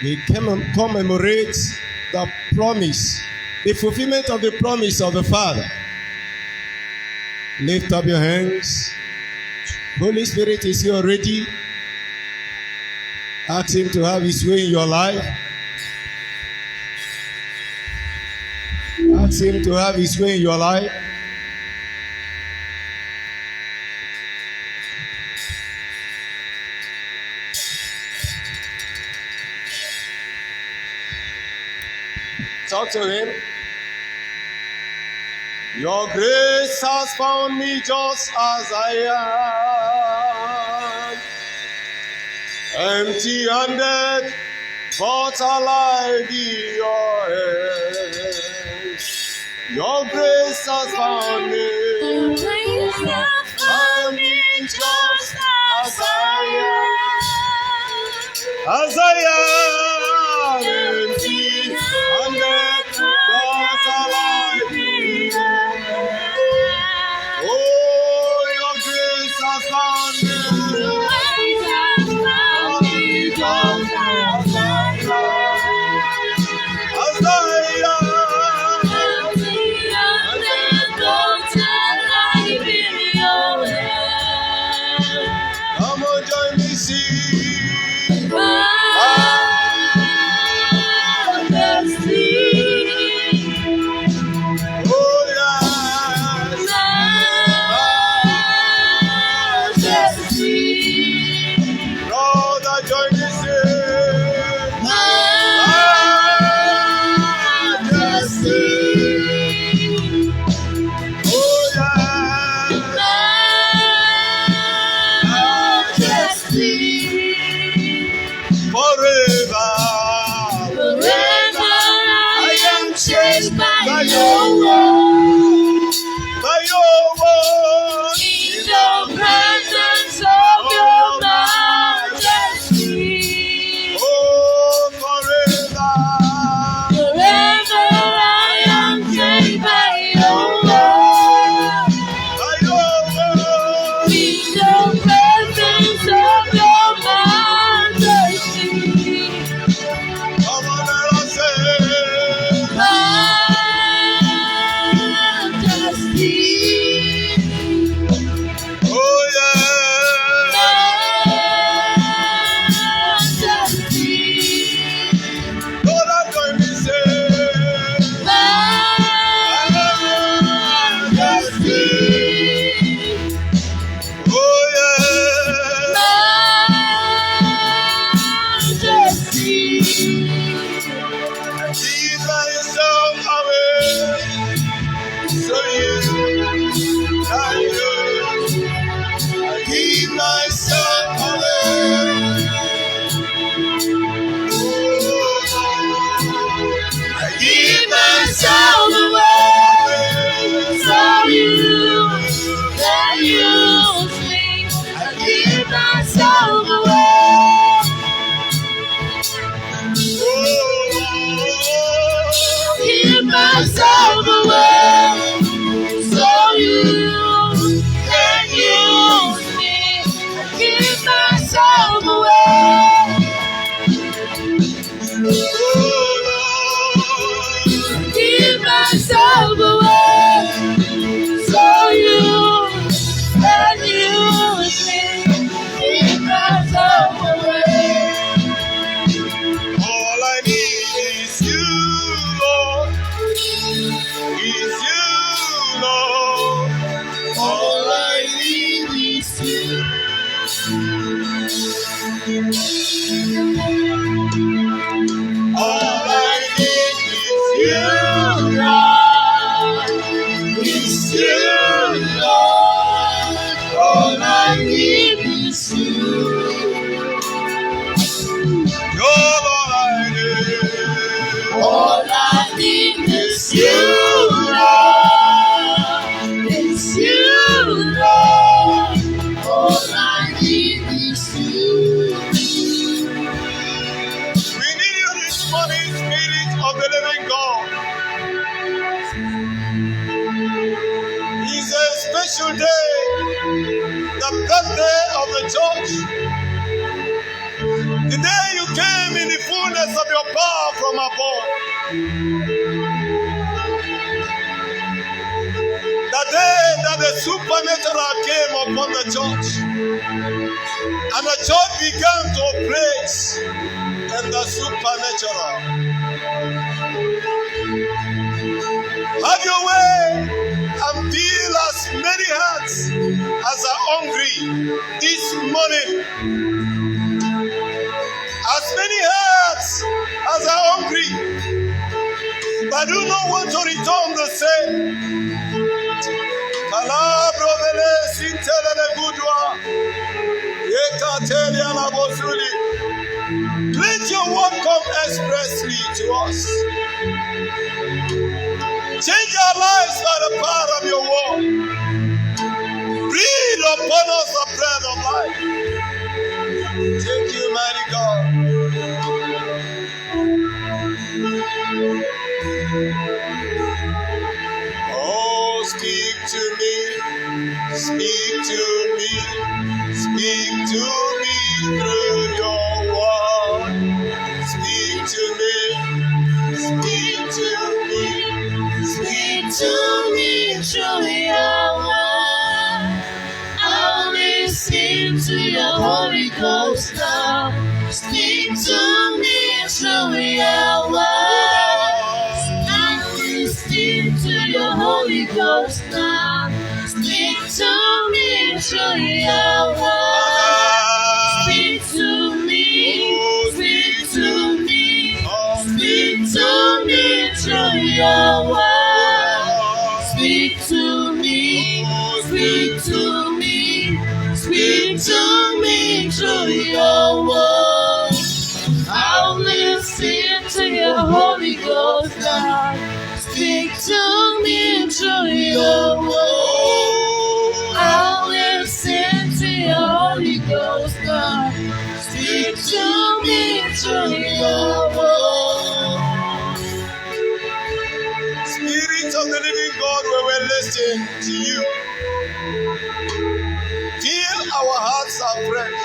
We commemorate the promise, the fulfillment of the promise of the Father. Lift up your hands. Holy Spirit is here already. Ask Him to have His way in your life. Ask Him to have His way in your life. Talk to Him. Your grace has found me just as I am, empty-handed, but alive in your hands. Your grace has found me. Your grace has found me just as I am, empty-handed, but alive in your hands. Oh, your grace has found me. Your grace has found me just as I am, empty-handed, but alive in your hands. Come on, join me, sing. Majesty. Oh, yes. Majesty. Lord, I join me, sing. Majesty. Oh, yes. Majesty. Forever. Forever I am changed by your word. By your word. In the presence of your majesty. Oh, forever. Forever I am changed by your word. By your word. In the presence of your majesty. Come on, let us say, majesty. Oh, yeah. Majesty. Lord, I'm going to say, majesty. Oh, yeah. Majesty. Give myself away, so you, I give myself away. I give myself away, so you can use me. I give myself away. Give myself away, so you can use me. Give myself away. Give myself away, so you can use me. Give myself away. All I need is you, Lord. Is you, Lord. All I need is you. All I need is you, Lord. Is you, Lord. All I need is you. You're all I need. All I need is you, Lord. It's you, Lord. All I need is you. We need you this morning, Spirit of the living God. It's a special day, the birthday of the church. The day you came in the fullness because of your power from above. The day that the supernatural came upon the church, and the church began to praise in the supernatural. Have your way and fill as many hearts as are hungry this morning. As many hearts as are hungry, but do not want to return the same. Let your word come expressly to us. Change our lives by the power of your word. Breathe upon us the bread of life. Thank you, mighty God. Oh, speak to me, speak to me, speak to me through your word. Speak to me, speak to me, speak to me through your word. I'll listen to your Holy Ghost now. Speak to me through your word. I'll listen to your Holy Ghost now. Speak to me through your word. Speak to me, speak to me, speak to me through your word. Speak to me, speak to me, speak to me through your word. I'll listen to your Holy Ghost now. Speak to me through your word. I'll listen to your Holy Ghost now. Speak to me through your word. Spirit of the living God, we will listen to you. Fill our hearts afresh.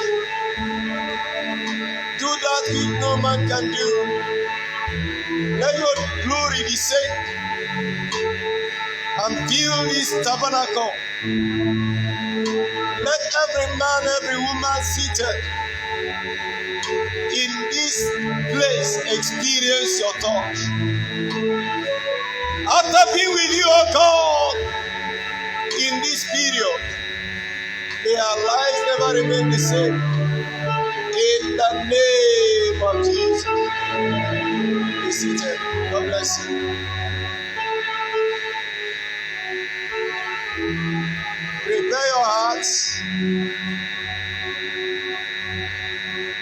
Do that which no man can do. Let your glory descend and fill this tabernacle. Let every man, every woman seated in this place experience your touch. After being with you, oh God, in this period, may our lives never remain the same. In the name of Jesus. Be seated. God bless you. Prepare your hearts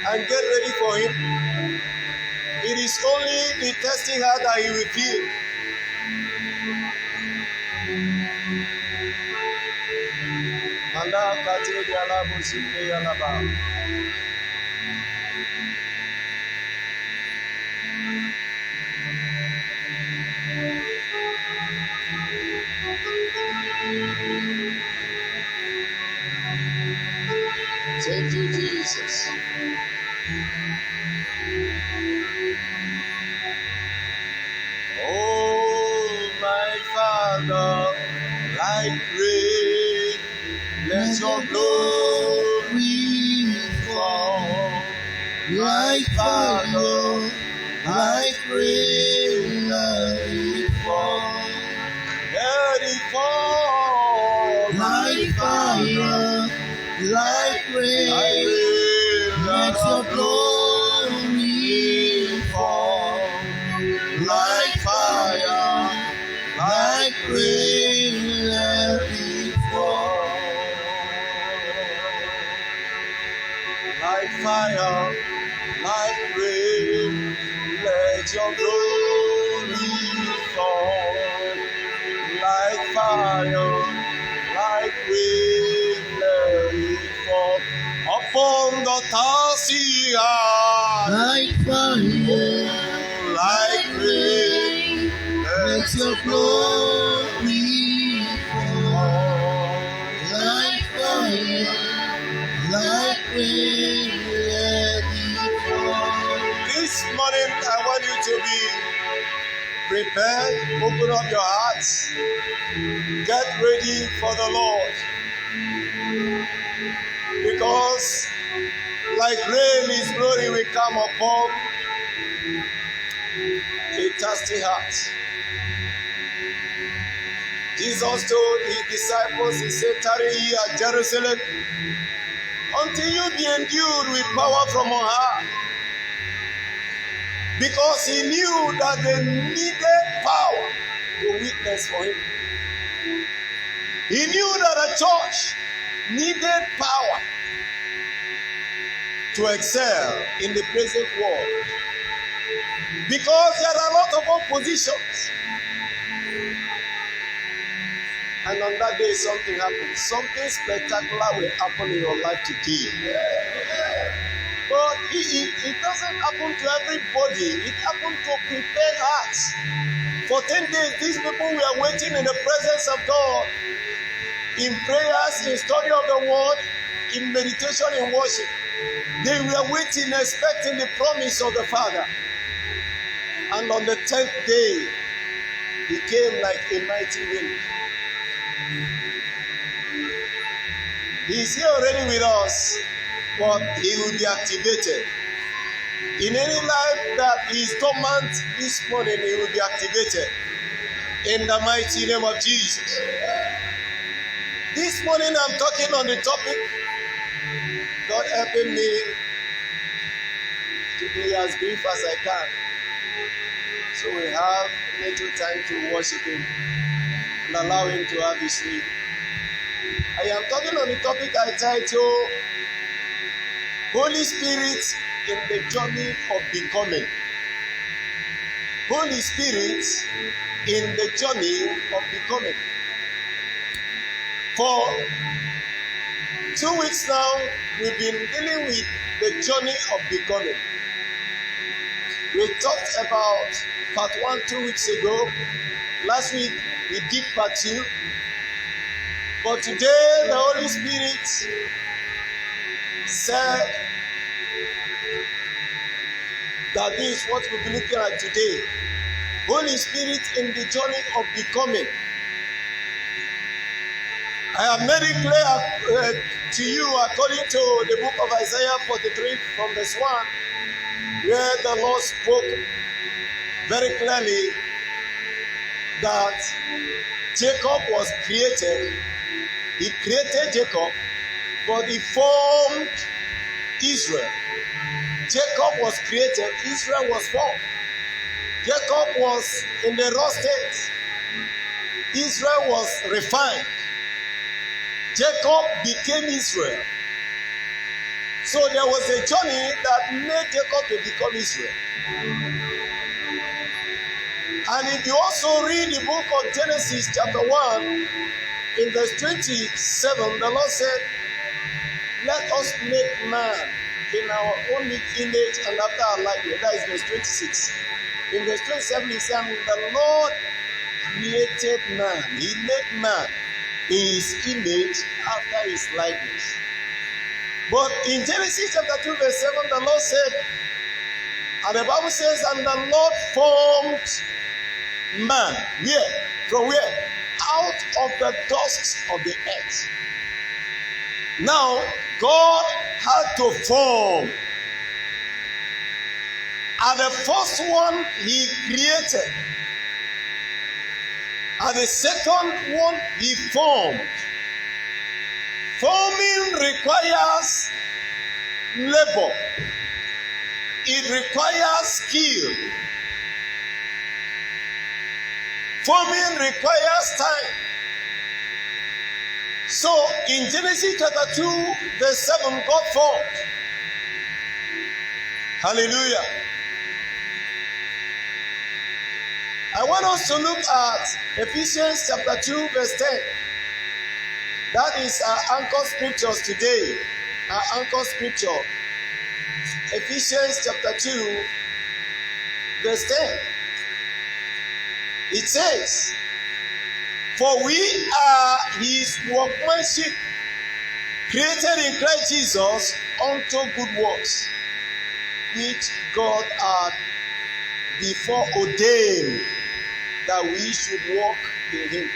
and get ready for Him. It is only the testing heart that He will feel. Thank you, Jesus. Oh, my Father, like rain, let your glory fall. Like fire, like rain, let it fall. Let it fall. Like fire, like rain, let your glory fall. Like fire, like rain, let it fall. Like fire, like rain, let your glory fall. Like fire, like rain, let it fall upon the thirsty heart. Like fire, like rain, let your glory fall. Like fire, like rain, let it fall. This morning I to be prepared. Open up your hearts. Get ready for the Lord. Because like rain, His glory will come upon a thirsty heart. Jesus told His disciples, He said, tarry ye at Jerusalem until you be endued with power from on high. Because He knew that they needed power to witness for Him. He knew that a church needed power to excel in the present world. Because there are a lot of oppositions. And on that day, something happens. Something spectacular will happen in your life today. But it doesn't happen to everybody. It happened to prepared hearts. For 10 days, these people were waiting in the presence of God, in prayers, in study of the word, in meditation, in worship. They were waiting, expecting the promise of the Father. And on the 10th day, He came like a mighty wind. He is here already with us, but He will be activated. In any life that is dormant this morning, He will be activated. In the mighty name of Jesus. This morning I'm talking on the topic, God helping me to be as brief as I can. So we have little time to worship Him and allow Him to have His way. I am talking on the topic I titled Holy Spirit in the Journey of Becoming. Holy Spirit in the Journey of Becoming. For 2 weeks now, we've been dealing with the journey of becoming. We talked about part 1 2 weeks ago. Last week, we did part 2. But today, the Holy Spirit said that this is what we'll be looking at today. Holy Spirit in the journey of becoming. I have made it clear to you according to the book of Isaiah 43 from verse 1, where the Lord spoke very clearly that Jacob was created. He created Jacob, but He formed Israel. Jacob was created, Israel was formed. Jacob was in the raw state. Israel was refined. Jacob became Israel. So there was a journey that made Jacob to become Israel. And if you also read the book of Genesis chapter 1, in verse 27, the Lord said, let us make man in our own image and after our likeness. That is verse 26. In verse 27, He said, the Lord created man. He made man in His image after His likeness. But in Genesis chapter 2 verse 7, the Lord said, and the Bible says, and the Lord formed man. Where? From where? Out of the dust of the earth. Now, God had to form. And the first one He created. And the second one He formed. Forming requires labor. It requires skill. Forming requires time. So in Genesis chapter 2, verse 7, God formed. Hallelujah. I want us to look at Ephesians chapter 2, verse 10. That is our anchor scriptures today. Our anchor scripture. Ephesians chapter 2, verse 10. It says, for we are His workmanship, created in Christ Jesus unto good works, which God hath before ordained that we should walk in him.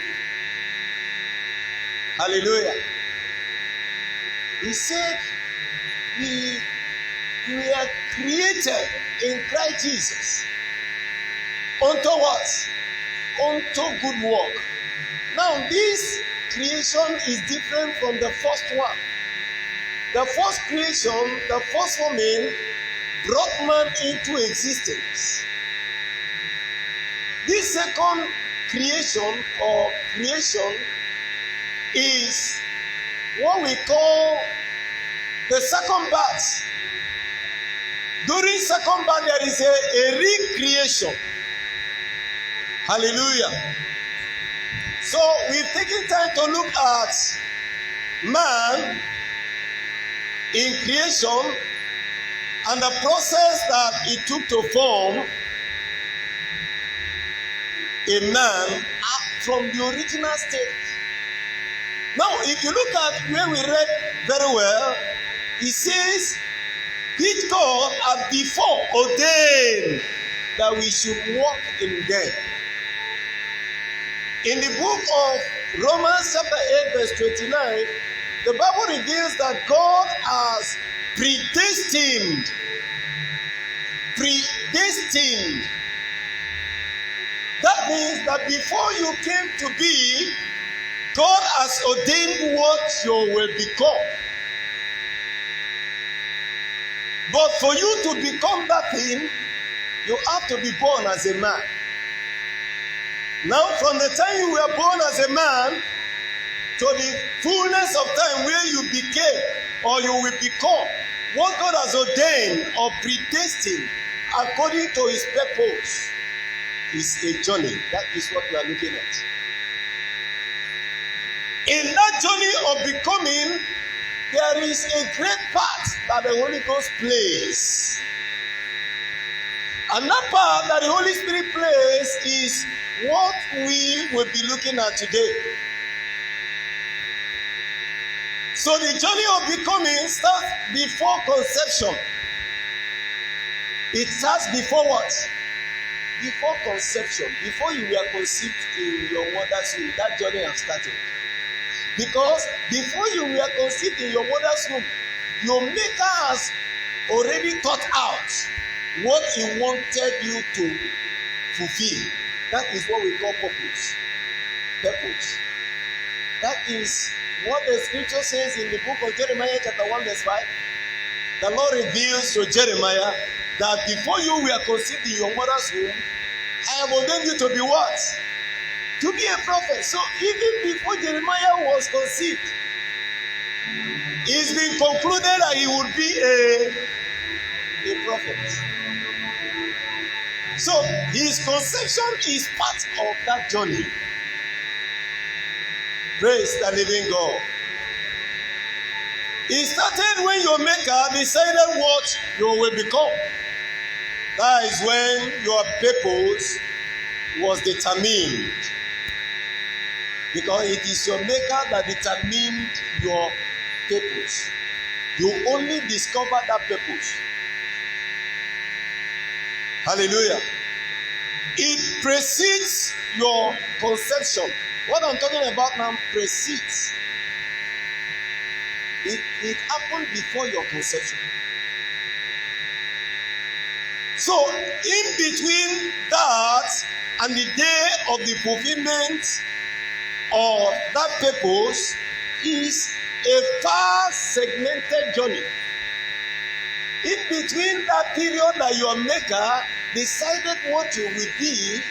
Hallelujah. He said we were created in Christ Jesus unto what? Unto good work. Now this creation is different from the first one. The first creation, the first woman brought man into existence. This second creation or creation is what we call the second birth. During second birth, there is a recreation. Hallelujah. So we've taken time to look at man in creation and the process that it took to form a man from the original state. Now, if you look at where we read very well, it says, which God had before ordained that we should walk in them. In the book of Romans chapter 8 verse 29, the Bible reveals that God has predestined. That means that before you came to be, God has ordained what you will become. But for you to become that thing, you have to be born as a man. Now, from the time you were born as a man to the fullness of time where you became or you will become, what God has ordained or predestined according to his purpose is a journey. That is what we are looking at. In that journey of becoming, there is a great part that the Holy Ghost plays. And that part that the Holy Spirit plays is what we will be looking at today. So the journey of becoming starts before conception. It starts before what? Before conception. Before you were conceived in your mother's womb, that journey has started. Because before you were conceived in your mother's womb, your Maker has already thought out what he wanted you to fulfill. That is what we call purpose. Purpose. That is what the scripture says in the book of Jeremiah chapter 1 verse 5. The Lord reveals to Jeremiah that before you were conceived in your mother's womb, I have ordained you to be what? To be a prophet. So even before Jeremiah was conceived, it's been concluded that he would be a prophet. So his conception is part of that journey. Praise the living God. It started when your Maker decided what you will become. That is when your purpose was determined. Because it is your Maker that determined your purpose. You only discover that purpose. Hallelujah. It precedes your conception. What I'm talking about now precedes. It happened before your conception. So, in between that and the day of the fulfillment of that purpose is a far segmented journey. In between that period that your Maker decided what you will be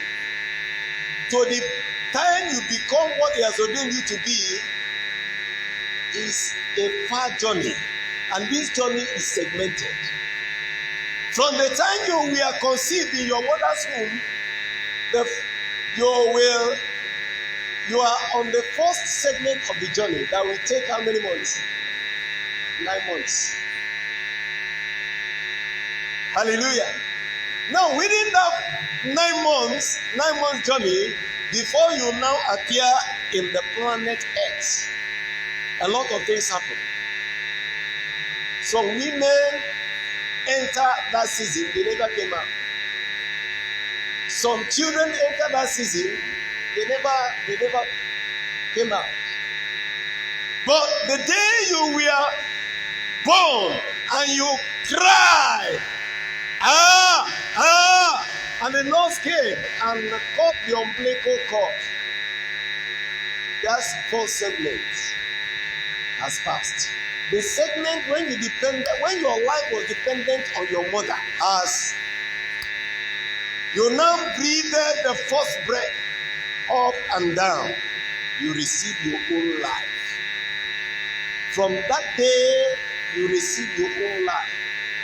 to the time you become what he has ordained you to be is a far journey. And this journey is segmented. From the time you were conceived in your mother's womb, you are on the first segment of the journey that will take how many months? 9 months. Hallelujah. Now within that 9 months journey, before you now appear in the planet Earth, a lot of things happen. Some women enter that season, they never came out. Some children enter that season, they never came out. But the day you were born and you cried, and the nurse came and cut the umbilical cord, that's 4 segments has passed. The segment when your life was dependent on your mother, as you now breathed the first breath up and down, you receive your own life. From that day, you receive your own life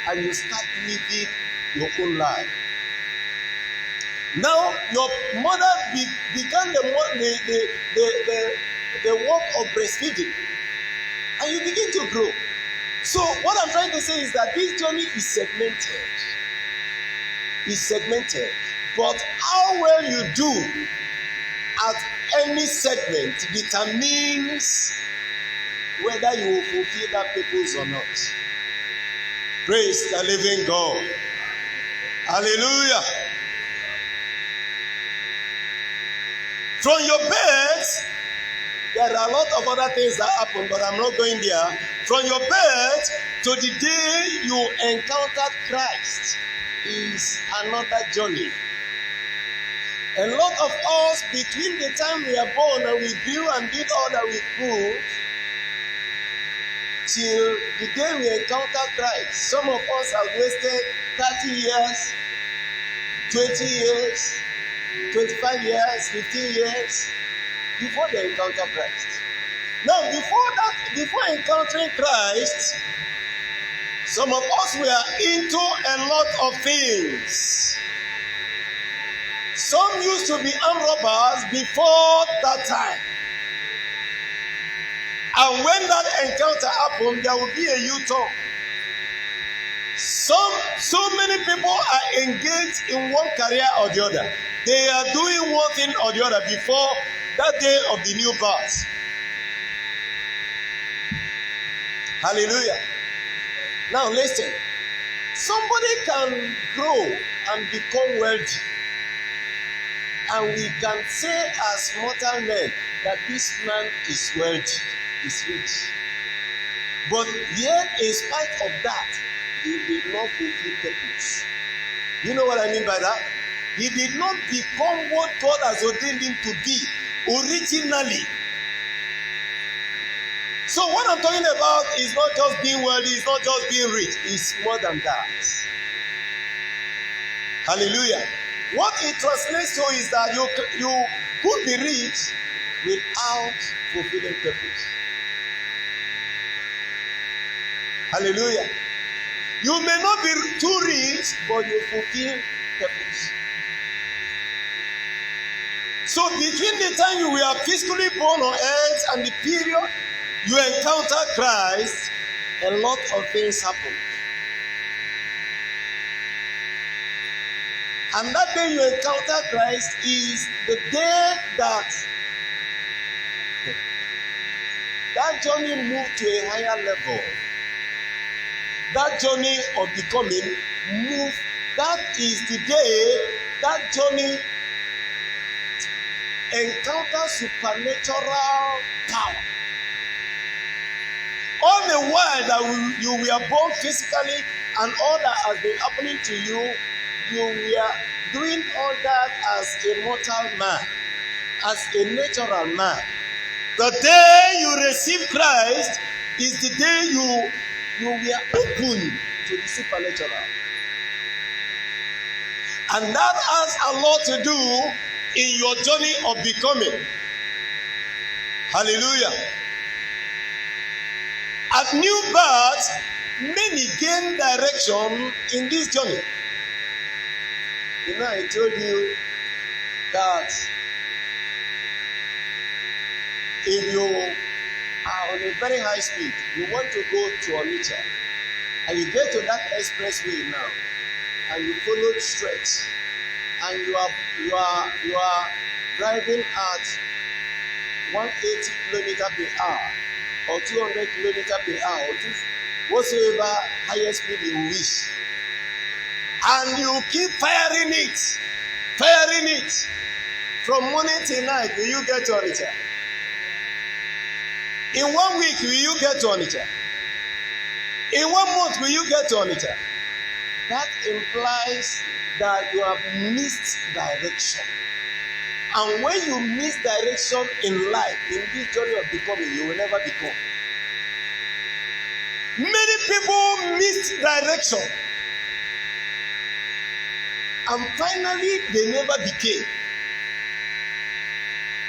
and you start living your own life. Now, your mother began the work of breastfeeding, and you begin to grow. So, what I'm trying to say is that this journey is segmented. But how well you do at any segment determines whether you will fulfill that purpose or not. Praise the living God. Hallelujah. From your birth, there are a lot of other things that happen, but I'm not going there. From your birth to the day you encountered Christ is another journey. A lot of us, between the time we are born and we grew and did all that we could, till the day we encounter Christ, some of us have wasted 30 years, 20 years, 25 years, 15 years before they encounter Christ. Now, before encountering Christ, some of us were into a lot of things. Some used to be armed robbers before that time. And when that encounter happened, there will be a U-turn. So many people are engaged in one career or the other. They are doing one thing or the other before that day of the new birth. Hallelujah. Now listen. Somebody can grow and become wealthy. And we can say as mortal men that this man is wealthy, is rich. But yet, in spite of that, he did not fulfill purpose. You know what I mean by that? He did not become what God has ordained him to be originally. So what I'm talking about is not just being wealthy, it's not just being rich, it's more than that. Hallelujah. What it translates to is that you could be rich without fulfilling purpose. Hallelujah. You may not be too rich, but you fulfill purpose. So between the time you were physically born on earth and the period you encounter Christ, a lot of things happen. And that day you encounter Christ is the day that journey moved to a higher level. That journey of becoming moved. That is the day that journey encounters supernatural power. All the while that you were born physically and all that has been happening to you, you were doing all that as a mortal man, as a natural man. The day you receive Christ is the day you were open to the supernatural. And that has a lot to do in your journey of becoming. Hallelujah. At new birth, many gain direction in this journey. You know, I told you that if you are on a very high speed, you want to go to Onitsha, and you get to that expressway now, and you follow straight, and you are driving at 180 km per hour or 200 km per hour, or whatsoever highest speed you wish, and you keep firing it, firing it from morning till night, will you get to Onitsha? In 1 week, will you get to Onitsha? In 1 month, will you get to Onitsha? That implies that you have missed direction. And when you miss direction in life, in this journey of becoming, you will never become. Many people missed direction. And finally, they never became.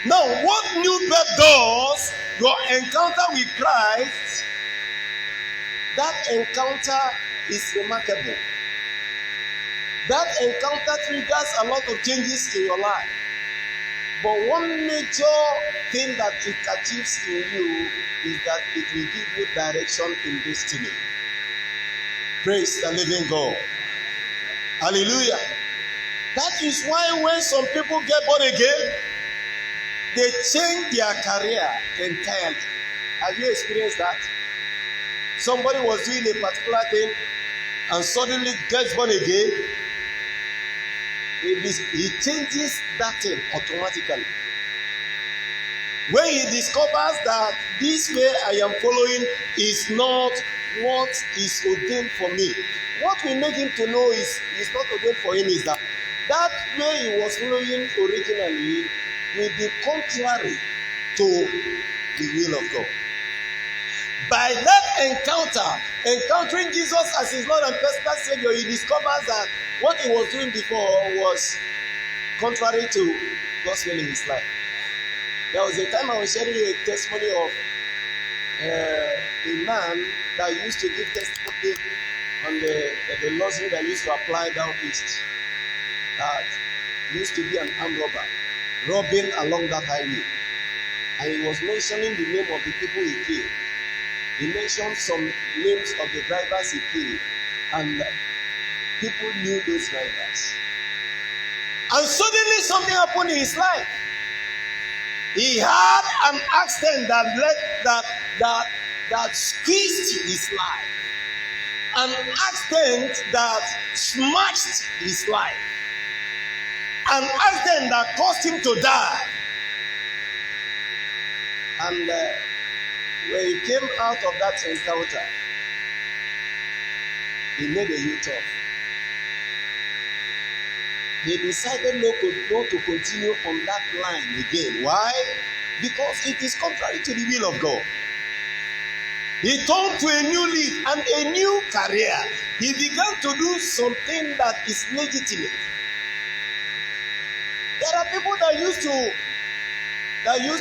Now, what new birth does, your encounter with Christ, that encounter is remarkable. That encounter triggers a lot of changes in your life. But one major thing that it achieves in you is that it will give you direction in destiny. Praise the living God. Hallelujah. That is why when some people get born again, they change their career entirely. Have you experienced that? Somebody was doing a particular thing and suddenly gets born again. He changes that thing automatically. When he discovers that this way I am following is not what is ordained for me, what will make him to know is not ordained for him is that way he was following originally will be contrary to the will of God. By that encountering Jesus as his Lord and personal Savior, he discovers that what he was doing before was contrary to God's will in his life. There was a time I was sharing you a testimony of a man that used to give testimony on the laws that used to apply down east. That used to be an armed robber, robbing along that highway. And he was mentioning the name of the people he killed. He mentioned some names of the drivers he killed. And people knew those drivers. And suddenly something happened in his life. He had an accident that squeezed his life. An accident that smashed his life. An accident that caused him to die. And when he came out of that encounter, he made a U-turn. He decided not to continue on that line again. Why? Because it is contrary to the will of God. He turned to a new leaf and a new career. He began to do something that is legitimate. There are people that used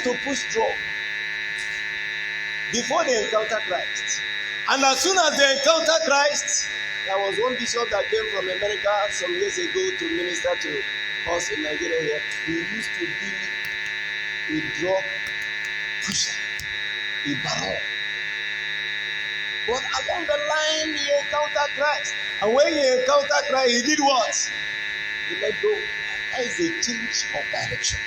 to push drugs before they encounter Christ. And as soon as they encounter Christ, there was one bishop that came from America some years ago to minister to us in Nigeria here. He used to be a drug pusher, a baron. But along the line, he encountered Christ. And when he encountered Christ, he did what? He let go. That is a change of direction.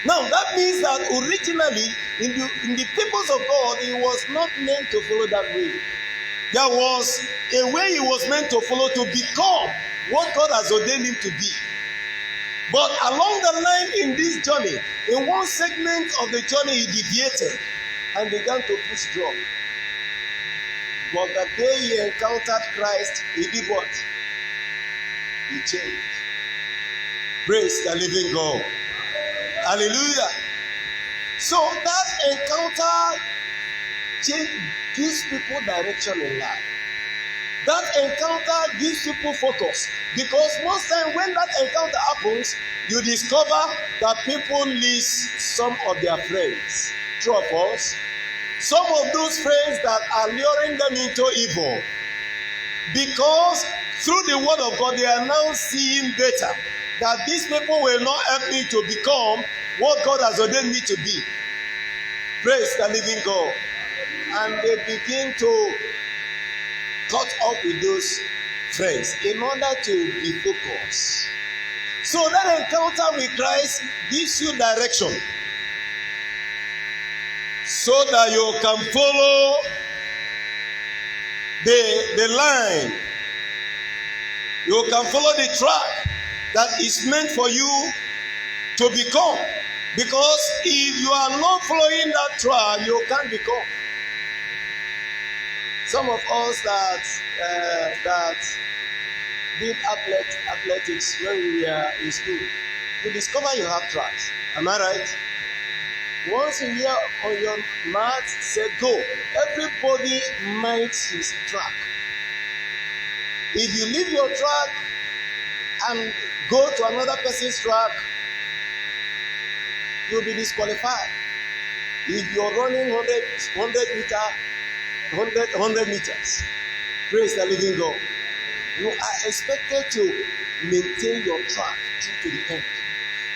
Now, that means that originally, in the peoples of God, he was not meant to follow that way. There was a way he was meant to follow to become what God has ordained him to be. But along the line in this journey, in one segment of the journey, he deviated and began to push drugs. But the day he encountered Christ, he did what? He changed. Praise the living God. Hallelujah. So that encounter gives people direction in life. That encounter gives people focus. Because most time when that encounter happens, you discover that people lose some of their friends. True or false? Some of those friends that are luring them into evil. Because through the word of God, they are now seeing better. That these people will not help me to become what God has ordained me to be. Praise the living God. And they begin to cut up with those friends in order to be focused. So that encounter with Christ gives you direction. So that you can follow the line. You can follow the track that is meant for you to become. Because if you are not following that track, you can't become. Some of us that did athletics when we were in school, you discover you have tracks. Am I right? Once you hear on your mat say go, everybody minds his track. If you leave your track and go to another person's track, you'll be disqualified. If you're running 100 meters, praise the living God, you are expected to maintain your track through to the end.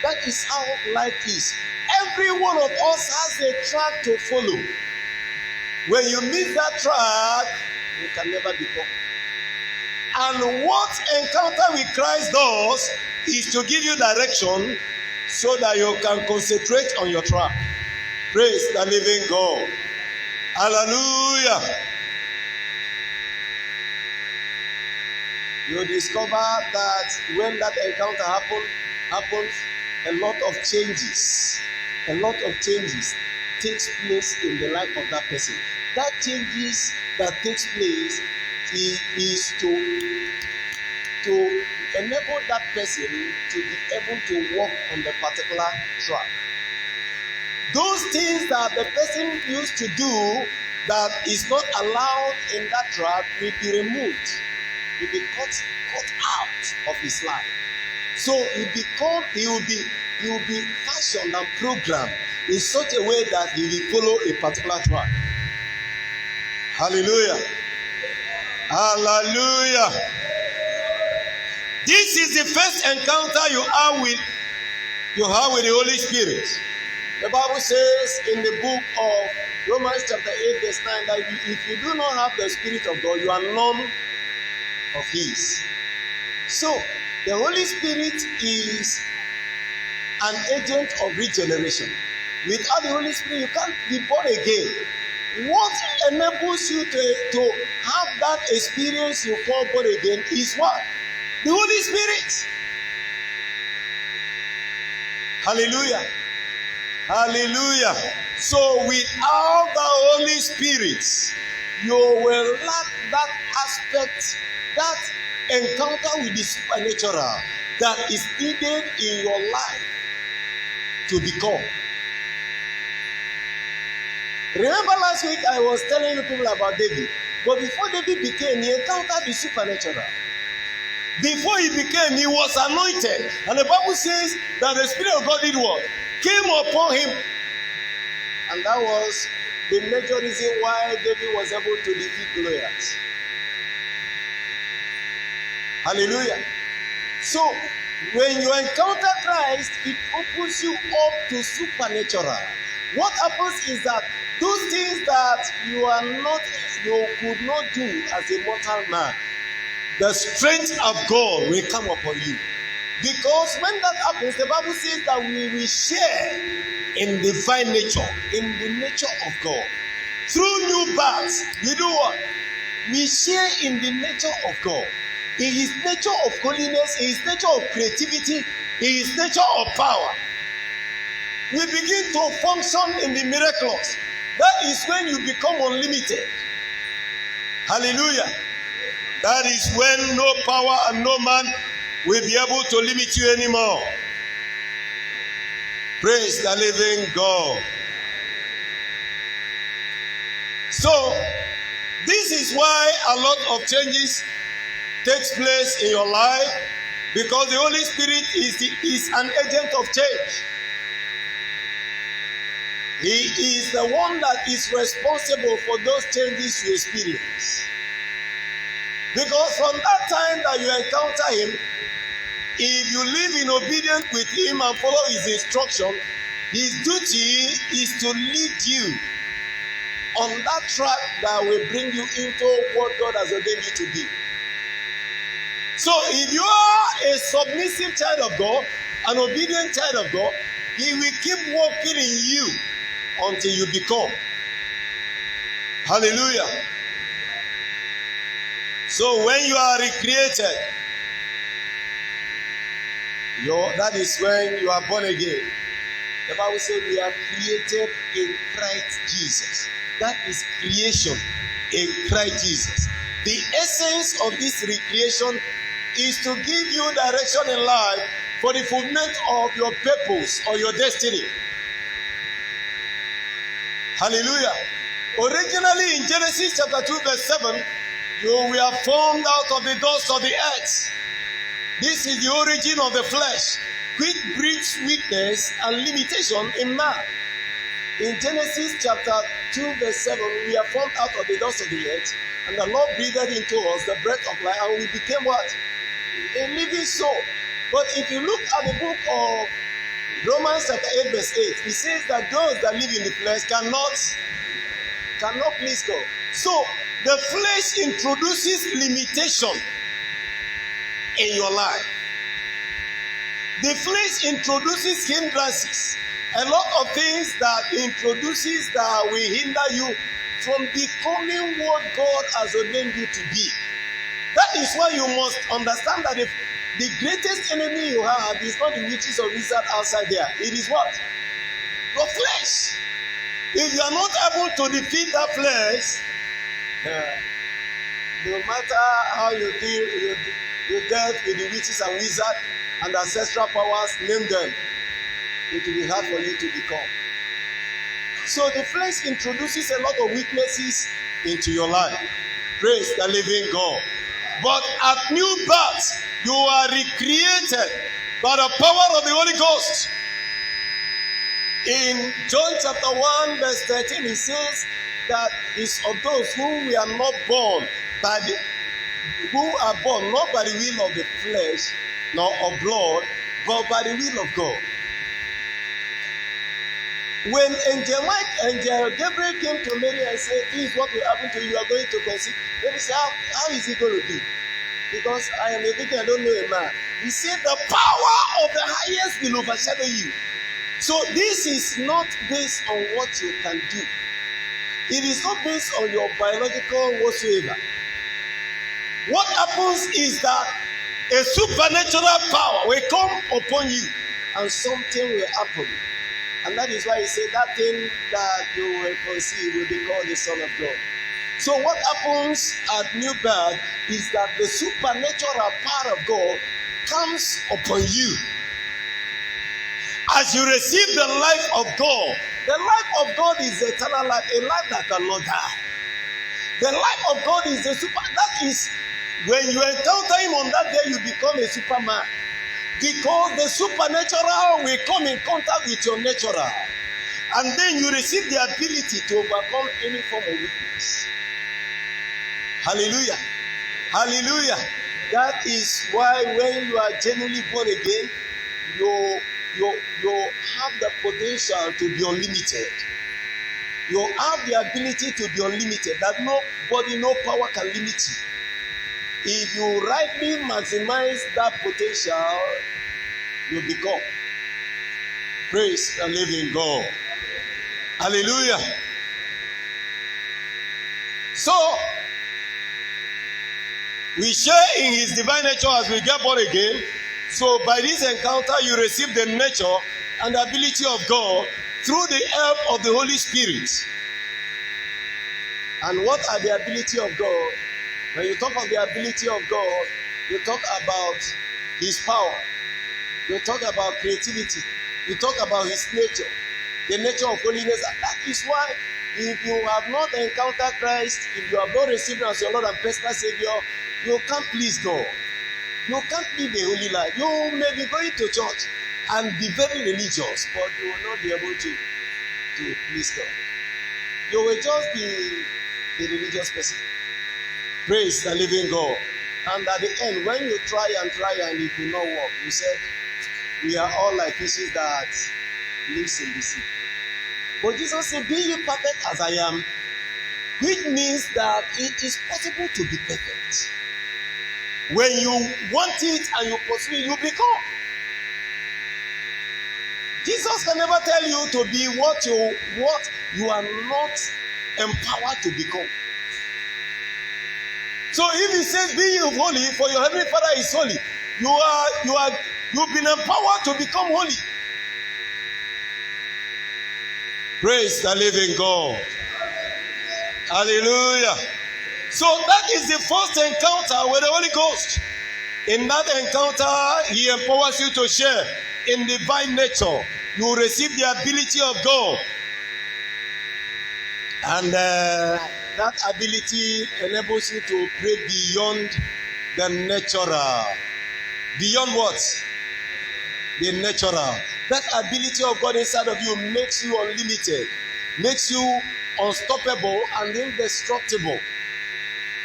That is how life is. Every one of us has a track to follow. When you miss that track, you can never become. And what encounter with Christ does is to give you direction so that you can concentrate on your track. Praise the living God. Hallelujah. You discover that when that encounter happens, a lot of changes takes place in the life of that person. That changes that takes place is to enable that person to be able to walk on the particular track. Those things that the person used to do that is not allowed in that track will be removed, will be cut out of his life. So he will be fashioned and programmed in such a way that he will follow a particular track. Hallelujah. Hallelujah. This is the first encounter you have with the Holy Spirit. The Bible says in the book of Romans chapter 8 verse 9 that if you do not have the Spirit of God, you are none of His. So the Holy Spirit is an agent of regeneration. Without the Holy Spirit, you can't be born again. What enables you to have that experience you call born again is what? The Holy Spirit. Hallelujah. Hallelujah. So without the Holy Spirit, you will lack that aspect, that encounter with the supernatural that is needed in your life to become. Remember last week I was telling you people about David. But before David became, he encountered the supernatural. Before he became, he was anointed. And the Bible says that the Spirit of God did what? Came upon him. And that was the major reason why David was able to defeat Goliath. Hallelujah. So, when you encounter Christ, it opens you up to supernatural. What happens is that those things that you could not do as a mortal man, the strength of God will come upon you. Because when that happens, the Bible says that we will share in divine nature, in the nature of God. Through new birth, we do what? We share in the nature of God. In His nature of holiness, in His nature of creativity, in His nature of power. We begin to function in the miraculous. That is when you become unlimited. Hallelujah. That is when no power and no man will be able to limit you anymore. Praise the living God. So, this is why a lot of changes takes place in your life, because the Holy Spirit is an agent of change. He is the one that is responsible for those changes you experience. Because from that time that you encounter Him, if you live in obedience with Him and follow His instruction, His duty is to lead you on that track that will bring you into what God has ordained you to be. So if you are a submissive child of God, an obedient child of God, He will keep working in you until you become. Hallelujah. So when you are recreated, That is when you are born again. The Bible says we are created in Christ Jesus. That is creation in Christ Jesus. The essence of this recreation is to give you direction in life for the fulfillment of your purpose or your destiny. Hallelujah. Originally in Genesis chapter 2 verse 7, you were formed out of the dust of the earth. This is the origin of the flesh, which breeds weakness and limitation in man. In Genesis chapter 2 verse 7, we are formed out of the dust of the earth, and the Lord breathed into us the breath of life, and we became what? A living soul. But if you look at the book of Romans chapter 8 verse 8, it says that those that live in the flesh cannot please God. So the flesh introduces limitation in your life. The flesh introduces hindrances. A lot of things that introduces that will hinder you from becoming what God has ordained you to be. That is why you must understand that the greatest enemy you have is not the witches or wizards outside there. It is what? Your flesh. If you are not able to defeat that flesh, no matter how you deal with the witches and wizards and ancestral powers, name them, it will be hard for you to become. So the flesh introduces a lot of weaknesses into your life. Praise the living God. But at new birth, you are recreated by the power of the Holy Ghost. In John chapter 1 verse 13, it says that it's of those who are not born who are born not by the will of the flesh nor of blood, but by the will of God. When Angel Gabriel came to Mary and said, "This is what will happen to you. You are going to conceive." Mary said, "How is it going to be? Because I am a virgin, I don't know a man." He said, "The power of the highest will overshadow you." So this is not based on what you can do. It is not based on your biological whatsoever. What happens is that a supernatural power will come upon you and something will happen. And that is why he said that thing that you will conceive will be called the Son of God. So what happens at new birth is that the supernatural power of God comes upon you. As you receive the life of God, the life of God is eternal life, a life that cannot die. The life of God is that is when you encounter him on that day, you become a superman. Because the supernatural will come in contact with your natural. And then you receive the ability to overcome any form of weakness. Hallelujah. Hallelujah. That is why when you are genuinely born again, you have the potential to be unlimited. You have the ability to be unlimited. That nobody, no power can limit you. If you rightly maximize that potential, you become. Praise the living God. Hallelujah. So, we share in his divine nature as we get born again. So, by this encounter, you receive the nature and the ability of God through the help of the Holy Spirit. And what are the ability of God? When you talk of the ability of God, you talk about his power. You talk about creativity. You talk about his nature, the nature of holiness. And that is why if you have not encountered Christ, if you have not received him as your Lord and personal Savior, you can't please God. You can't live a holy life. You may be going to church and be very religious, but you will not be able to please God. You will just be a religious person. Praise the living God. And at the end, when you try and it will not work, you said, we are all like fishes that lives in the sea. But Jesus said, be ye perfect as I am, which means that it is possible to be perfect. When you want it and you pursue it, you become. Jesus can never tell you to be what you are not empowered to become. So if he says, be ye holy, for your heavenly Father is holy, you are You've been empowered to become holy. Praise the living God. Hallelujah. So that is the first encounter with the Holy Ghost. In that encounter, he empowers you to share in divine nature. You will receive the ability of God. And that ability enables you to operate beyond the natural. Beyond what? The natural. That ability of God inside of you makes you unlimited, makes you unstoppable and indestructible.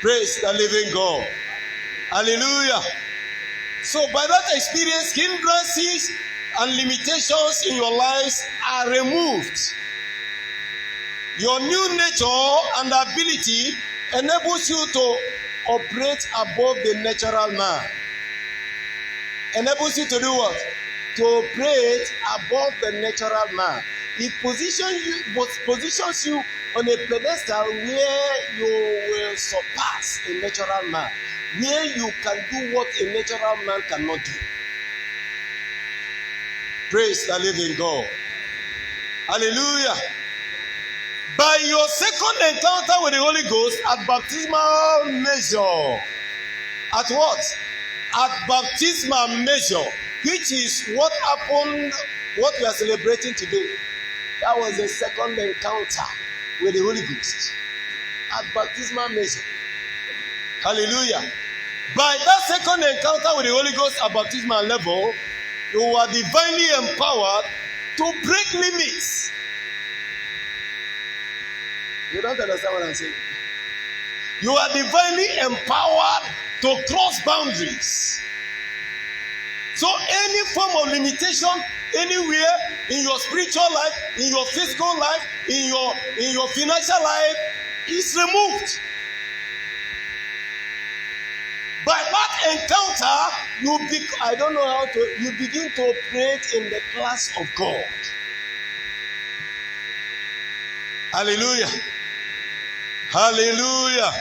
Praise the living God. Hallelujah. So by that experience, hindrances and limitations in your lives are removed. Your new nature and ability enables you to operate above the natural man. Enables you to do what? To operate above the natural man. It positions you on a pedestal where you will surpass a natural man, where you can do what a natural man cannot do. Praise the living God. Hallelujah. By your second encounter with the Holy Ghost at baptismal measure. At what? At baptismal measure, which is what happened, what we are celebrating today. That was the second encounter with the Holy Ghost. At baptismal measure. Hallelujah. By that second encounter with the Holy Ghost at baptismal level, you are divinely empowered to break limits. You don't understand what I'm saying? You are divinely empowered to cross boundaries. So any form of limitation anywhere in your spiritual life, in your physical life, in your financial life is removed. By that encounter, you begin to operate in the class of God. Hallelujah. Hallelujah.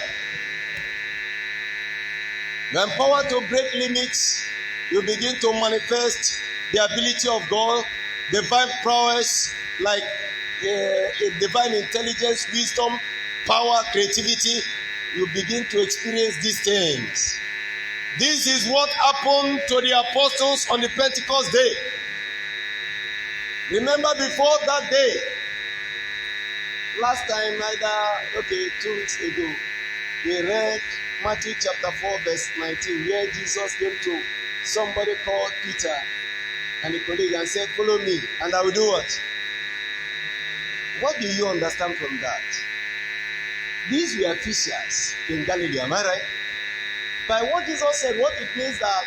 The empowered to break limits, you begin to manifest the ability of God, divine prowess, like divine intelligence, wisdom, power, creativity. You begin to experience these things. This is what happened to the apostles on the Pentecost day. Remember before that day, last time, 2 weeks ago, we read Matthew chapter 4 verse 19, where Jesus came to somebody called Peter and a colleague and said, follow me and I will do what? What do you understand from that? These were fishers in Galilee, am I right? By what Jesus said, what it means that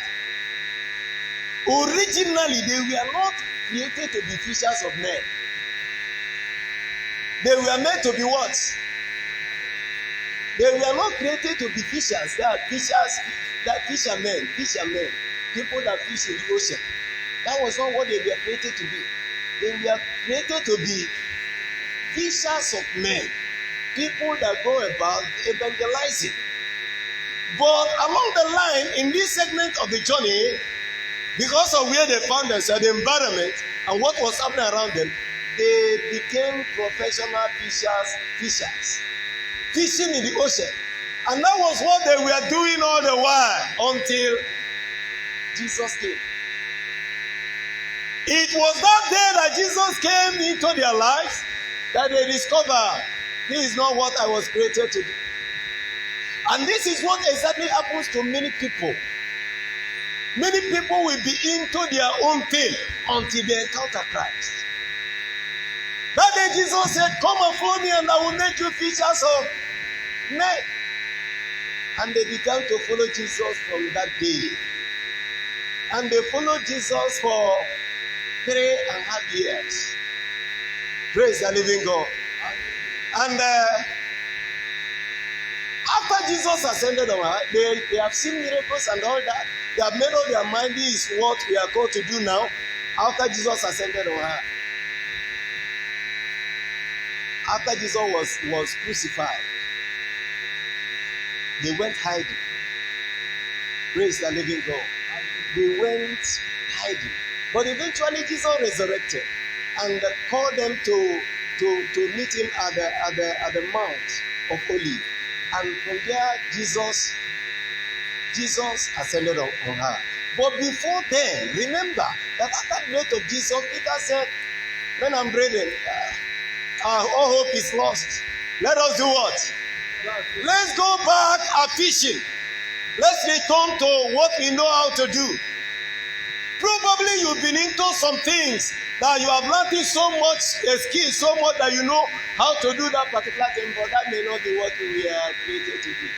originally they were not created to be fishers of men. They were meant to be what? They were not created to be fishers. They are fishers, they are fishermen, people that fish in the ocean. That was not what they were created to be. They were created to be fishers of men, people that go about evangelizing. But along the line, in this segment of the journey, because of where they found themselves, the environment, and what was happening around them, they became professional fishers, fishing in the ocean. And that was what they were doing all the while until Jesus came. It was that day that Jesus came into their lives that they discovered this is not what I was created to do. And this is what exactly happens to many people. Many people will be into their own thing until they encounter Christ. That day Jesus said, come and follow me and I will make you fishers of men. And they began to follow Jesus from that day. And they followed Jesus for 3.5 years. Praise the living God. And after Jesus ascended on high, they have seen miracles and all that. They have made up their mind, this is what we are called to do now. After Jesus ascended on high. After Jesus was crucified, they went hiding. Praise the living God. They went hiding. But eventually Jesus resurrected and called them to meet him at the Mount of Olives. And from there, Jesus ascended on high. But before then, remember that after the death of Jesus, Peter said, "Men and brethren, all hope is lost. Let us do what? Let's go back fishing. Let's return to what we know how to do." Probably you've been into some things that you have learned it so much, skill so much that you know how to do that particular thing, but that may not be what we are created to do.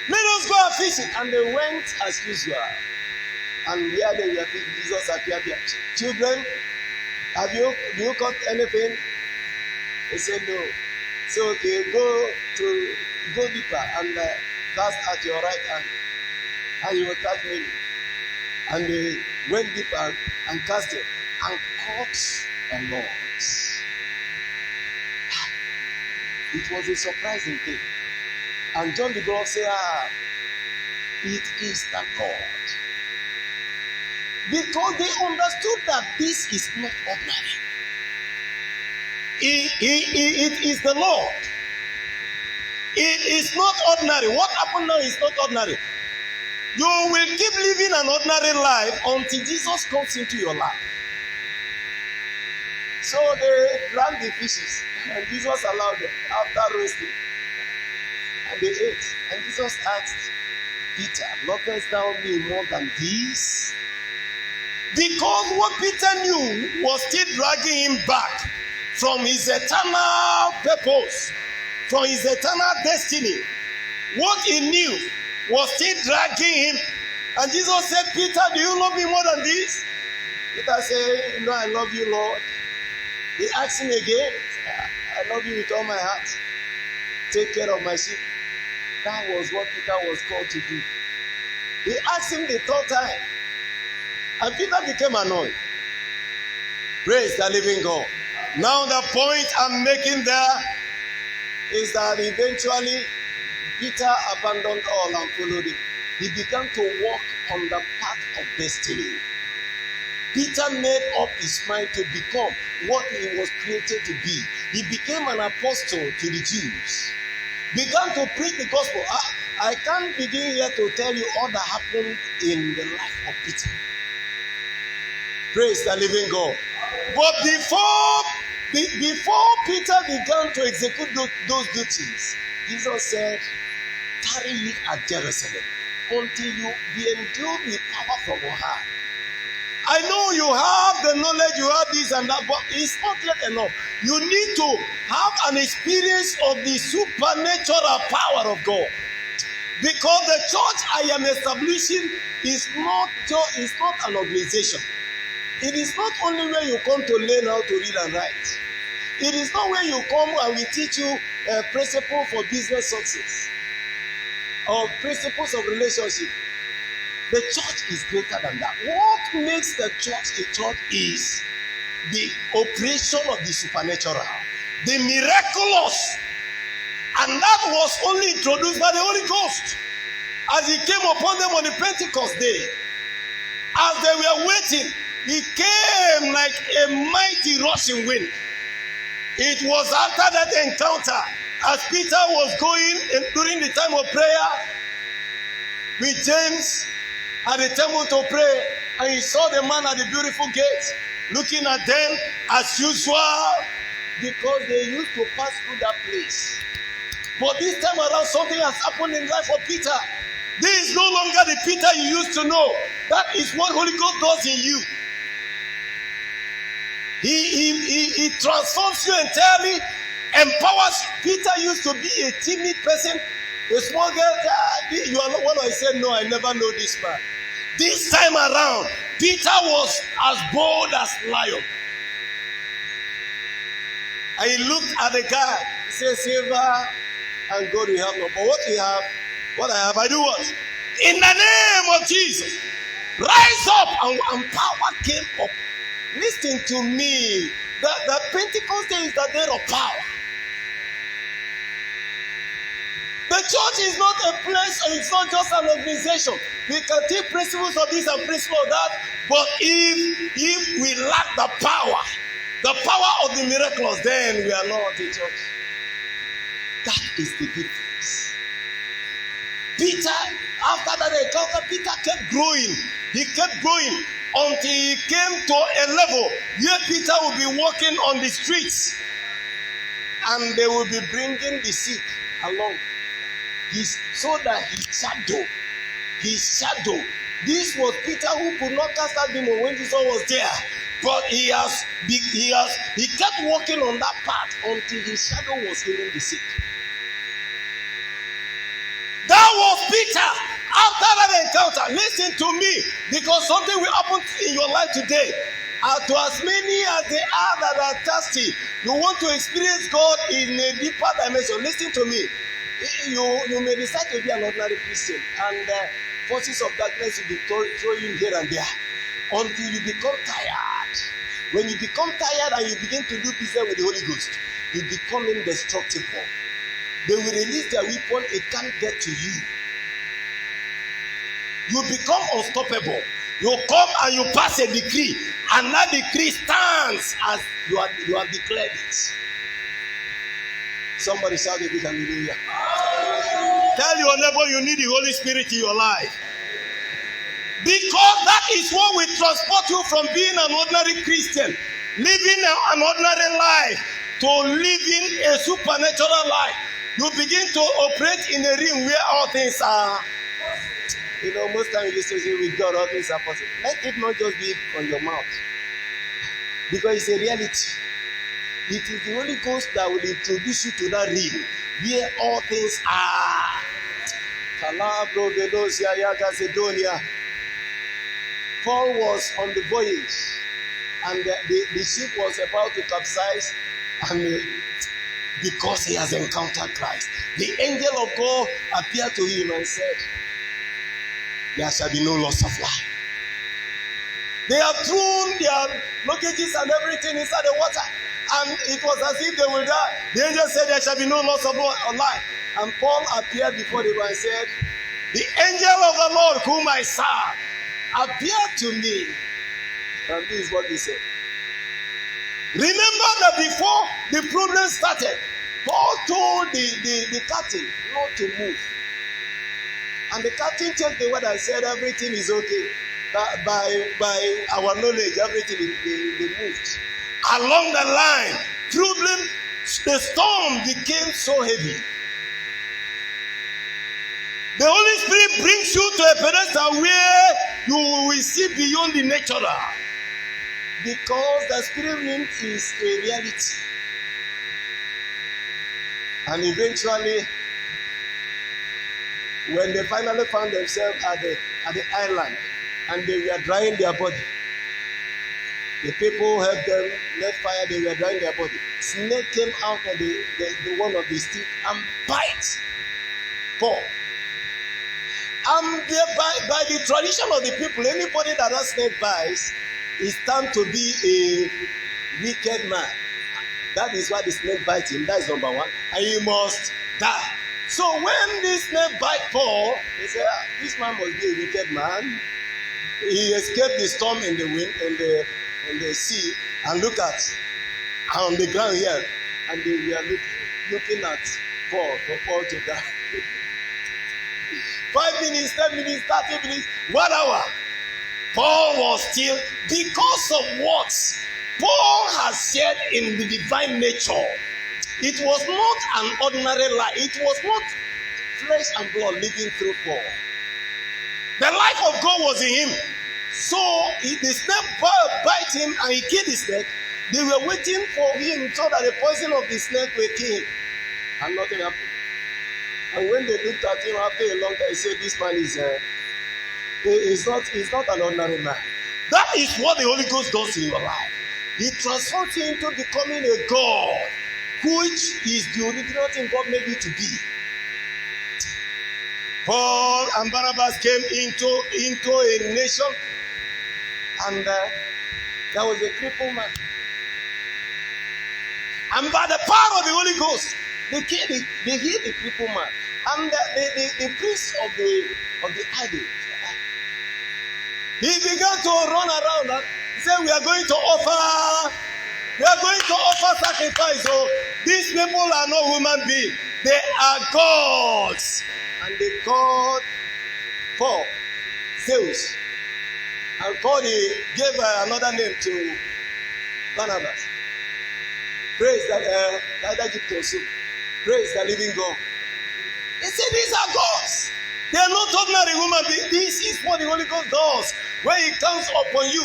Let us go and fishing. And they went as usual. And where they were fishing, Jesus appeared there. "Children, do you caught anything?" They said no. So okay, go deeper and cast at your right hand, and you will catch many. And they went deeper and cast it and caught a lot. It was a surprising thing. And John the Beloved said, "It is the Lord." Because they understood that this is not ordinary. It is the Lord. It is not ordinary. What happened now is not ordinary. You will keep living an ordinary life until Jesus comes into your life. So they drank the fishes, and Jesus allowed them after roasting. And they ate. And Jesus asked Peter, "Lovest thou me more than these?" Because what Peter knew was still dragging him back from his eternal purpose, from his eternal destiny. What he knew was still dragging him. And Jesus said, "Peter, do you love me more than this?" Peter said, "You know I love you, Lord." He asked him again, "I love you with all my heart. Take care of my sheep." That was what Peter was called to do. He asked him the third time. And Peter became annoyed. Praise the living God. Now the point I'm making there is that eventually Peter abandoned all and followed him. He began to walk on the path of destiny. Peter made up his mind to become what he was created to be. He became an apostle to the Jews. Began to preach the gospel. I can't begin here to tell you all that happened in the life of Peter. Praise the living God. But before Peter began to execute those duties, Jesus said, "Tarry ye at Jerusalem until you be endued with power from on high." I know you have the knowledge, you have this and that, but it's not yet enough. You need to have an experience of the supernatural power of God. Because the church I am establishing is not an organization. It is not only where you come to learn how to read and write. It is not where you come and we teach you a principle for business success or principles of relationship. The church is greater than that. What makes the church a church is the operation of the supernatural, the miraculous. And that was only introduced by the Holy Ghost as he came upon them on the Pentecost day. As they were waiting, he came like a mighty rushing wind. It was after that encounter, as Peter was going during the time of prayer with James at the temple to pray, and he saw the man at the beautiful gate looking at them as usual, because they used to pass through that place. But this time around, something has happened in the life of Peter. This is no longer the Peter you used to know. That is what Holy Ghost does in you. He transforms you entirely, empowers. Peter used to be a timid person, a small girl. You are not one. I said, "No, I never know this man." This time around, Peter was as bold as lion. And he looked at the guy. He said, "Silver and gold we have not, but what I have, I do what? In the name of Jesus, rise up." And power came up. Listen to me. The Pentecost day is the day of power. The church is not a place, or it's not just an organization. We can take principles of this and principles of that, but if we lack the power of the miraculous, then we are not a church. That is the difference. Peter, after that encounter, Peter kept growing. He kept growing until he came to a level where Peter will be walking on the streets and they will be bringing the sick along. So that his shadow. This was Peter who could not cast out demons when Jesus was there. But he kept walking on that path until his shadow was healing the sick. That was Peter. After that encounter, listen to me, because something will happen in your life today. To as many as they are that are thirsty, you want to experience God in a deeper dimension. Listen to me. You may decide to be an ordinary Christian, and forces of darkness will be throwing you here and there until you become tired. When you become tired and you begin to do business with the Holy Ghost, you become indestructible. They will release their weapon, it can't get to you. You become unstoppable. You come and you pass a decree, and that decree stands as you have declared it. Somebody shout a big hallelujah. Tell your neighbor you need the Holy Spirit in your life. Because that is what will transport you from being an ordinary Christian, living an ordinary life, to living a supernatural life. You begin to operate in a realm where all things are. You know, most times you say with God, all things are possible. Let it not just be on your mouth. Because it's a reality. It is the Holy Ghost that will introduce you to that realm where all things are. Paul was on the voyage, and the ship was about to capsize, and because he has encountered Christ, the angel of God appeared to him and said, there shall be no loss of life. They have thrown their luggages and everything inside the water, and it was as if they will die. The angel said there shall be no loss of life. And Paul appeared before them and said, the angel of the Lord whom I serve appeared to me. And this is what he said. Remember that before the problem started, Paul told the captain not to move. And the captain checked the word and said everything is okay. By our knowledge, everything they moved. Along the line, the storm became so heavy. The Holy Spirit brings you to a pedestal where you will see beyond the natural. Because the spirit realm is a reality. And eventually, when they finally found themselves at the island and they were drying their body, the people helped them, let fire, they were drying their body. Snake came out of the one of the stick and bite Paul. And by the tradition of the people, anybody that has snake bites is termed to be a wicked man. That is why the snake bites him. That is number one. And he must die. So when this snake bite Paul, they say, this man must be a wicked man. He escaped the storm in the wind, in the sea, and look at on the ground here, and they were looking at Paul, for Paul to die. 5 minutes, 10 minutes, 30 minutes, 1 hour. Paul was still, because of what Paul has shared in the divine nature. It was not an ordinary life. It was not flesh and blood living through Paul. The life of God was in him. So the snake bite him and he killed the snake. They were waiting for him so that the poison of the snake will kill him. And nothing happened. And when they looked at him after a long time, they said, this man is not an ordinary man. That is what the Holy Ghost does in your life. He transforms you into becoming a God, which is the original thing God made you to be. Paul and Barnabas came into a nation, and there was a crippled man. And by the power of the Holy Ghost, they healed the crippled man. I'm the priest of the idol. He began to run around and say, we are going to offer sacrifice. So these people are not human beings. They are gods. And they called Paul Zeus. And Paul gave another name to Barnabas. Praise that also. Praise the living God. He said these are gods. They are not ordinary human beings. This is what the Holy Ghost does when it comes upon you.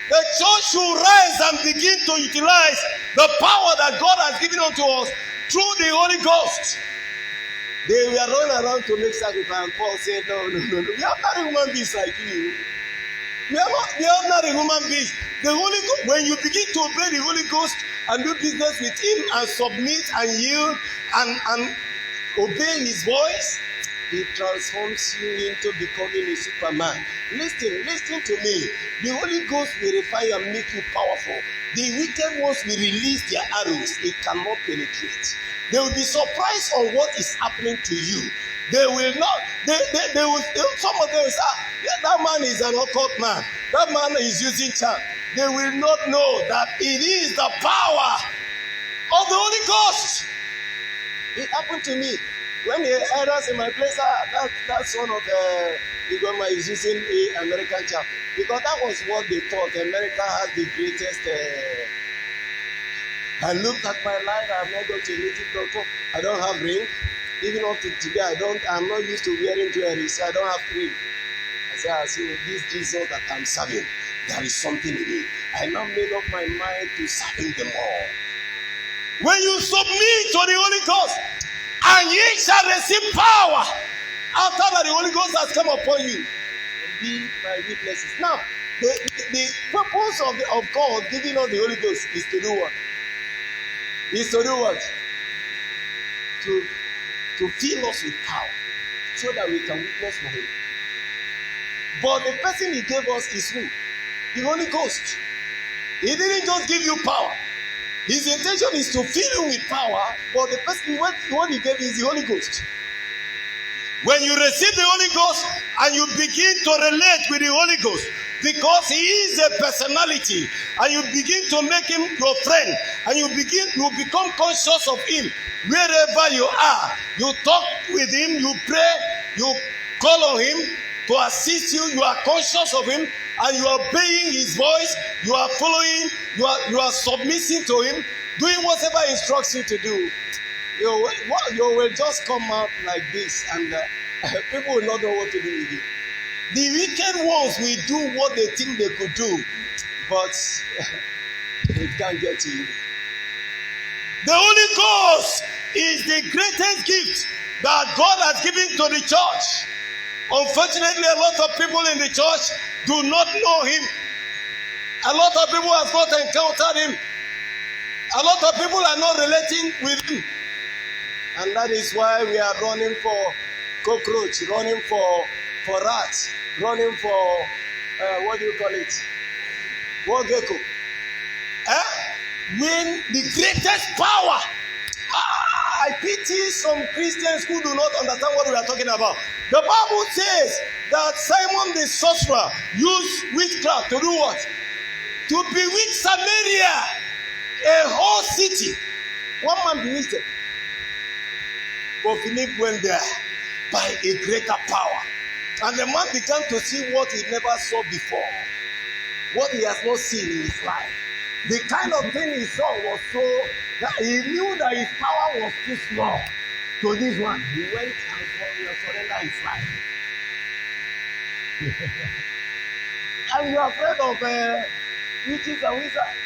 The church should rise and begin to utilize the power that God has given unto us through the Holy Ghost. They were running around to make sacrifice, and Paul said, no. We are not human beings like you. We are not a human beings. The Holy Ghost, when you begin to obey the Holy Ghost and do business with Him and submit and yield and obey His voice, He transforms you into becoming a Superman. Listen to me. The Holy Ghost will refine you and make you powerful. The wicked ones will release their arrows. It cannot penetrate. They will be surprised on what is happening to you. They will not. They will. Some of them will say, yeah, that man is an occult man. That man is using charm. They will not know that it is the power of the Holy Ghost. It happened to me. When the elders in my place, that son of Igoma is using an American charm. Because that was what they thought. America has the greatest. I looked at my life. I have not got a native doctor. I don't have ring. Even up to today, I'm not used to wearing jewelry, so I don't have ring. I said, this Jesus that I'm serving, there is something in it. I now made up my mind to serving them all. When you submit to the Holy Ghost, and ye shall receive power after that the Holy Ghost has come upon you, be my witnesses. Now, the purpose of God giving us the Holy Ghost is to do what? To fill us with power so that we can witness for Him. But the person He gave us is who? The Holy Ghost. He didn't just give you power. His intention is to fill you with power, but the person what He gave is the Holy Ghost. When you receive the Holy Ghost and you begin to relate with the Holy Ghost, because He is a personality, and you begin to make Him your friend, and you become conscious of Him wherever you are. You talk with Him, you pray, you call on Him to assist you. You are conscious of Him, and you are obeying His voice. You are following. You are submitting to Him, doing whatever He instructs you to do. You will just come out like this, and people will not know what to do with you. The wicked ones will do what they think they could do, but it can't get to you. The Holy Ghost is the greatest gift that God has given to the church. Unfortunately, a lot of people in the church do not know Him. A lot of people have not encountered Him. A lot of people are not relating with Him. And that is why we are running for cockroach, running for rats, running for, what do you call it? War gecko. When the greatest power. I pity some Christians who do not understand what we are talking about. The Bible says that Simon the sorcerer used witchcraft to do what? To bewitch Samaria, a whole city. One man bewitched them. But Philip went there by a greater power. And the man began to see what he never saw before. What he has not seen in his life. The kind of thing he saw was so that he knew that his power was too small. So this one, he went and surrendered his life. And you are afraid of witches and wizards?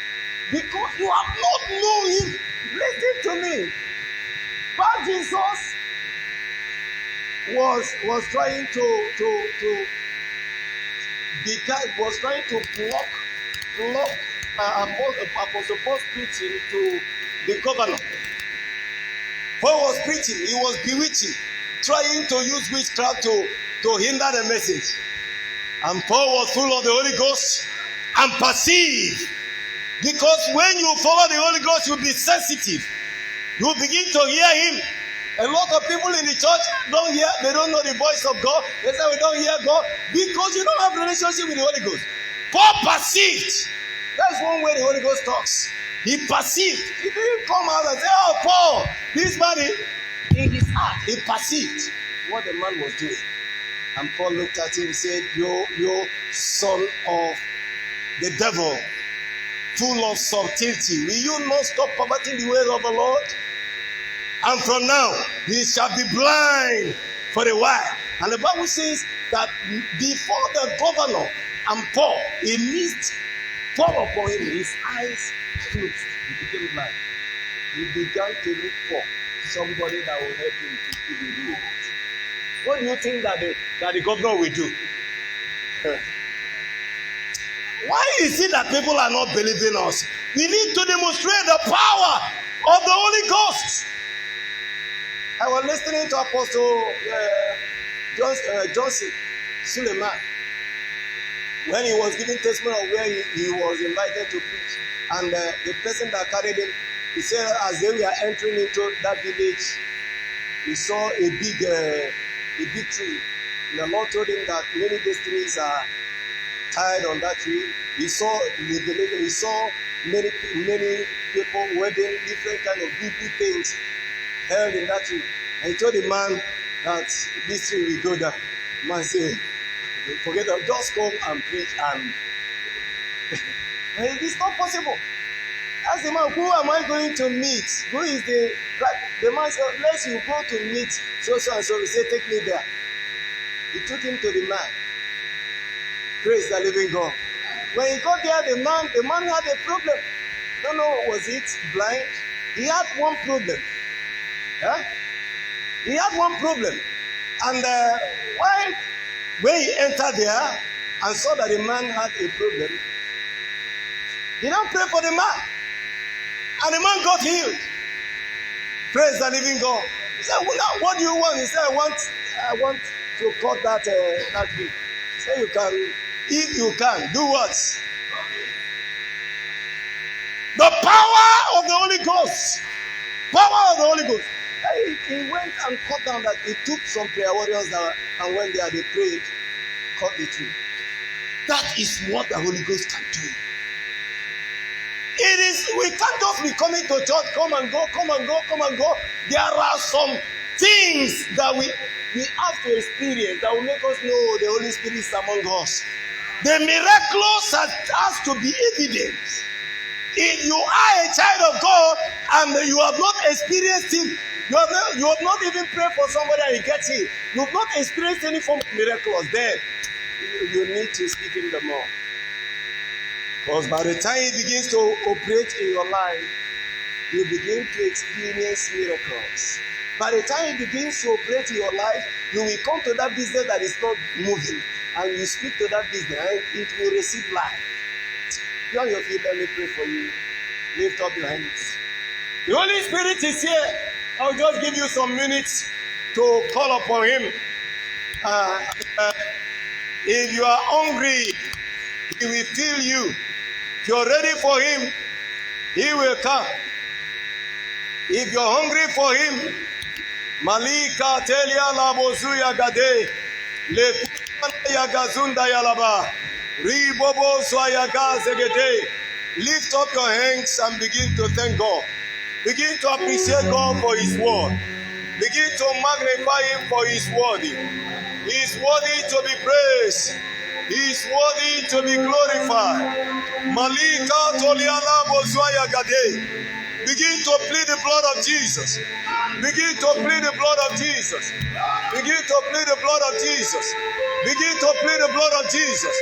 Because you have not known Him. Listen to me. But Jesus was trying to block Apostle Paul's preaching to the governor. Paul was preaching, he was bewitching, trying to use witchcraft to hinder the message. And Paul was full of the Holy Ghost and perceived. Because when you follow the Holy Ghost, you'll be sensitive. You begin to hear Him. A lot of people in the church they don't know the voice of God. They say we don't hear God because you don't have relationship with the Holy Ghost. Paul perceived. That's one way the Holy Ghost talks. He perceived. He didn't come out and say, "Oh, Paul, this body." In his heart, he perceived what the man was doing. And Paul looked at him and said, "You son of the devil, full of subtlety, will you not stop perverting the ways of the Lord? And from now, he shall be blind for a while." And the Bible says that before the governor and Paul, a mist fall upon him, his eyes closed, he became blind. He began to look for somebody that will help him to see the road. What do you think that the governor will do? Why is it that people are not believing us? We need to demonstrate the power of the Holy Ghost. I was listening to Apostle Johnson Suleiman when he was giving testimony of where he was invited to preach. And the person that carried him, he said as they were entering into that village, he saw a big tree. And the Lord told him that many destinies are tied on that tree. He saw the village, he saw many people wearing different kind of good things held in that tree. And he told the man that this tree will go down. The man said, "Forget that, just come and preach." And it's not possible. Ask the man, "Who am I going to meet? Who is the man said, "Unless you go to meet so and so." He said, "Take me there." He took him to the man. Praise the living God. When he got there, the man had a problem. Don't know, was it blind? He had one problem. He had one problem. And when he entered there and saw that the man had a problem, he now prayed for the man. And the man got healed. Praise the living God. He said, "Well, now, what do you want?" He said, I want to cut that tree." He said, "You can, if you can, do what?" The power of the Holy Ghost. Power of the Holy Ghost. He went and cut down that. He took some prayer warriors and when they prayed, cut the tree. That is what the Holy Ghost can do. We can't just be coming to church, come and go. There are some things that we have to experience that will make us know the Holy Spirit is among us. The miraculous has to be evident. If you are a child of God and you have not experienced it, you have not even prayed for somebody and he gets healed. You have not experienced any form of miraculous, then you need to seek him the more. Because by the time he begins to operate in your life, you begin to experience miracles. By the time he begins to operate in your life, you will come to that business that is not moving. And you speak to that business and it will receive life. Be on your feet, let me pray for you. Lift up your hands. The Holy Spirit is here. I'll just give you some minutes to call upon him. If you are hungry, he will fill you. If you're ready for him, he will come. If you're hungry for him, Malika Telia Labozuya Gade, Lekuna Yagazunda Yalaba, Ribobo Swayaga Zegede. Lift up your hands and begin to thank God. Begin to appreciate God for his word. Begin to magnify him for his worthy. He is worthy to be praised. He is worthy to be glorified. Malika Toliala Bozwaya Gade. Begin to plead the blood of Jesus. Begin to plead the blood of Jesus. Begin to plead the blood of Jesus. Begin to plead the blood of Jesus.